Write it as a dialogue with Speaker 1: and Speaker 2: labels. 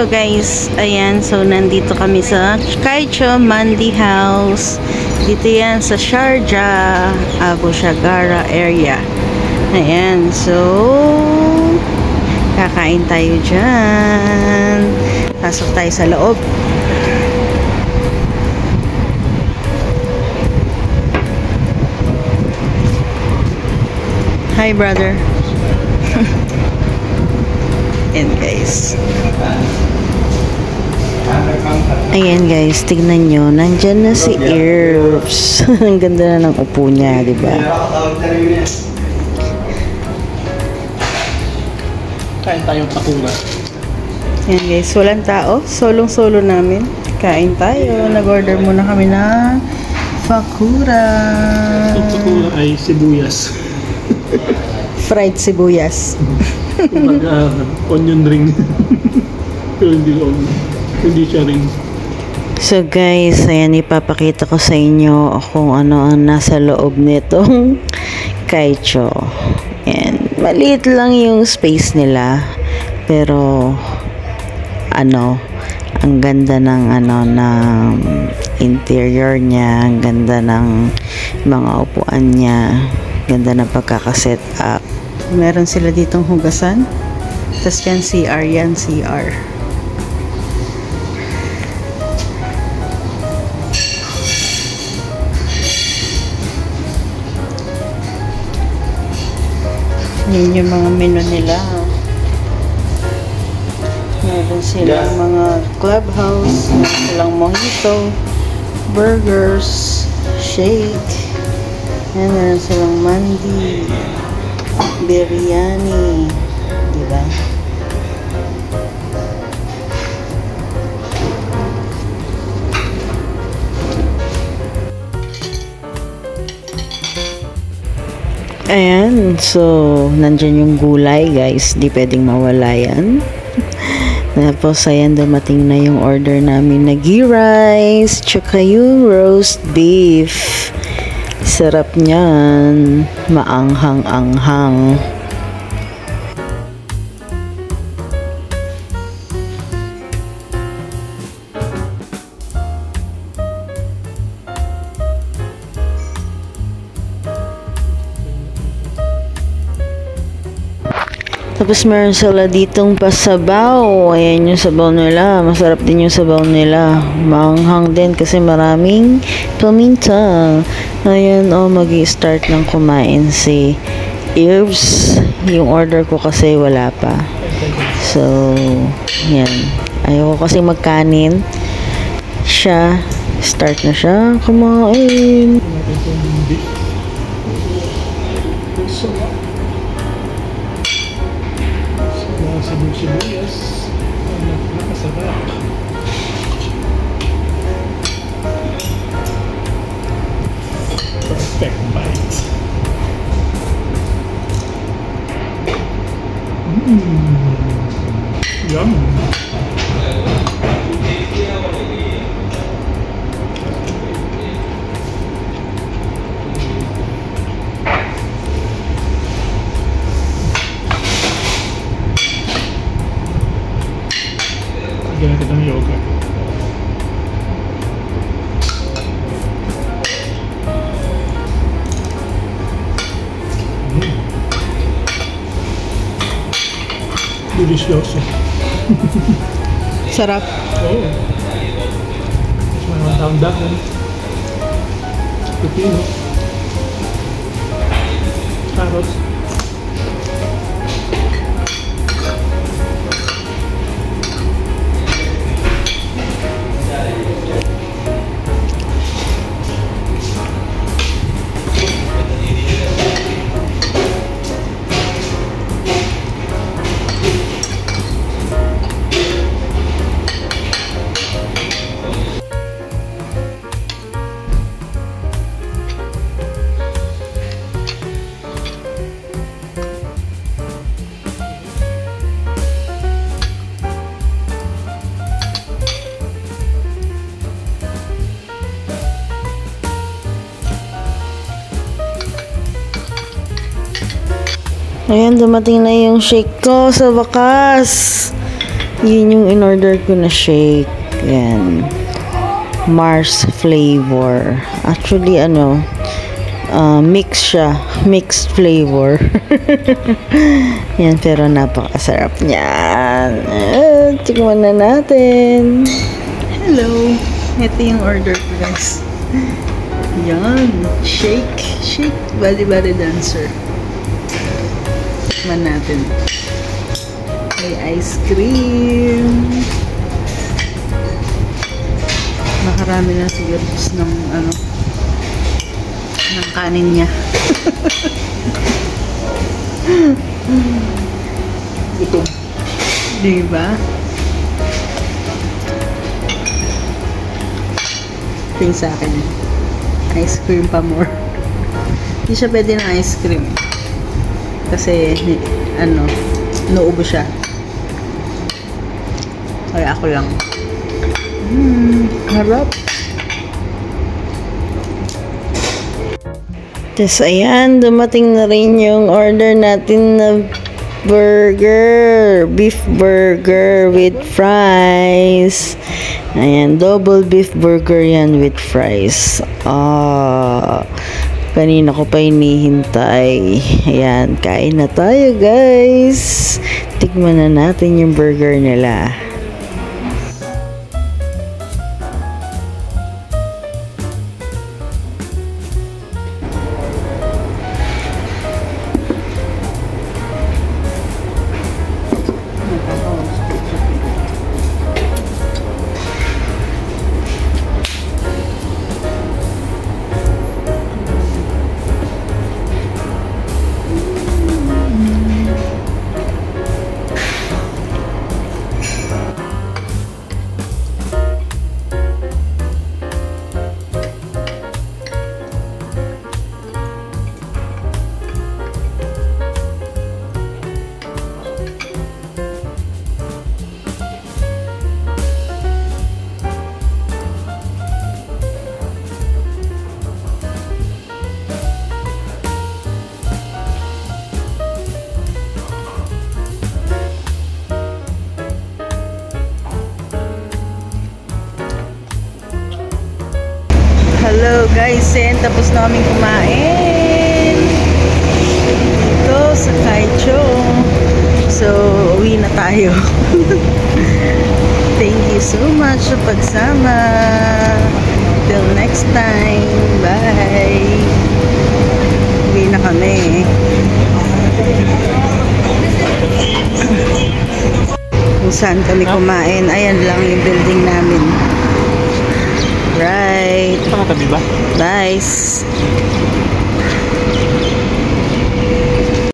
Speaker 1: Hello guys, ayan, so nandito kami sa Kaicho Mandi House. Dito yan sa Sharjah, Abu Shagara area. Ayan, so kakain tayo dyan. Pasok tayo sa loob. Hi brother. Ayan guys. Ayan guys, tignan nyo. Nandyan na si Irvs. Ang ganda na ng upo niya, diba?
Speaker 2: Kain tayong pakula.
Speaker 1: Ayan guys, walang tao. Solong-solo namin. Kain tayo. Nag-order muna kami ng fakura.
Speaker 2: Ang pakula ay sibuyas.
Speaker 1: Fried sibuyas.
Speaker 2: Kumbaga, onion ring. Pero hindi siya ring.
Speaker 1: So guys, ayan, ipapakita ko sa inyo kung ano ang nasa loob nitong Kaicho. Ayan, maliit lang yung space nila, pero ang ganda ng ng interior niya, ang ganda ng mga upuan niya, ganda ng pagkakaset up. Meron sila ditong hugasan. Tapos yan, CR yan, CR. Yan yung mga menu nila. Meron silang mga clubhouse, meron silang mojito, burgers, shake, yan, meron silang mandi, biryani, diba? Ayan, so nandyan yung gulay guys, di pwedeng mawala yan. Tapos ayan, dumating na yung order namin na ghee rice, tsaka yung roast beef. Sarap niyan, maanghang-anghang. Tapos meron sila ditong pasabaw. Ayan yung sabaw nila. Masarap din yung sabaw nila. Maanghang din kasi maraming paminta. Ayan, magi-start ng kumain si Irvs. Yung order ko kasi wala pa. So, yan. Ayoko kasi magkanin. Siya, start na siya kumain.
Speaker 2: Sibuyas. Nakasarap. Perfect bite. Yum. Lagyan natin ng yogurt. Delicioso.
Speaker 1: Sarap.
Speaker 2: Oo. Mas mayroon tayong dahon. Pepino. Carrots.
Speaker 1: Ayan, dumating na yung shake ko sa wakas. Yun yung in-order ko na shake. Yan. Mars flavor. Actually, mix siya. Mixed flavor. Yan, pero napakasarap niyan. Tikman na natin. Hello. Ito yung order ko, guys. Yan. Shake. Shake. Body dancer. Tikman natin. May ice cream. Nakarami na siguro ng ng kanin niya. Ito. Diba? Ito yung sa akin. Ice cream pa more. Hindi siya pwede ng ice cream. Kasi, nauubo siya. Kaya ako lang. Harap. Tapos, ayan, dumating na rin yung order natin na burger. Beef burger with fries. Ayan, double beef burger yan with fries. Kanina ko pa hinihintay. Ayan, kain na tayo, guys. Tikman na natin yung burger nila. Hello guys, and tapos na kaming kumain dito sa Kaicho. So, uwi na tayo. Thank you so much sa pagsama. Till next time. Bye. Uwi na kami. Kung saan kami kumain, ayan lang yung building namin. Right.
Speaker 2: Ito katabi ba?
Speaker 1: Nice.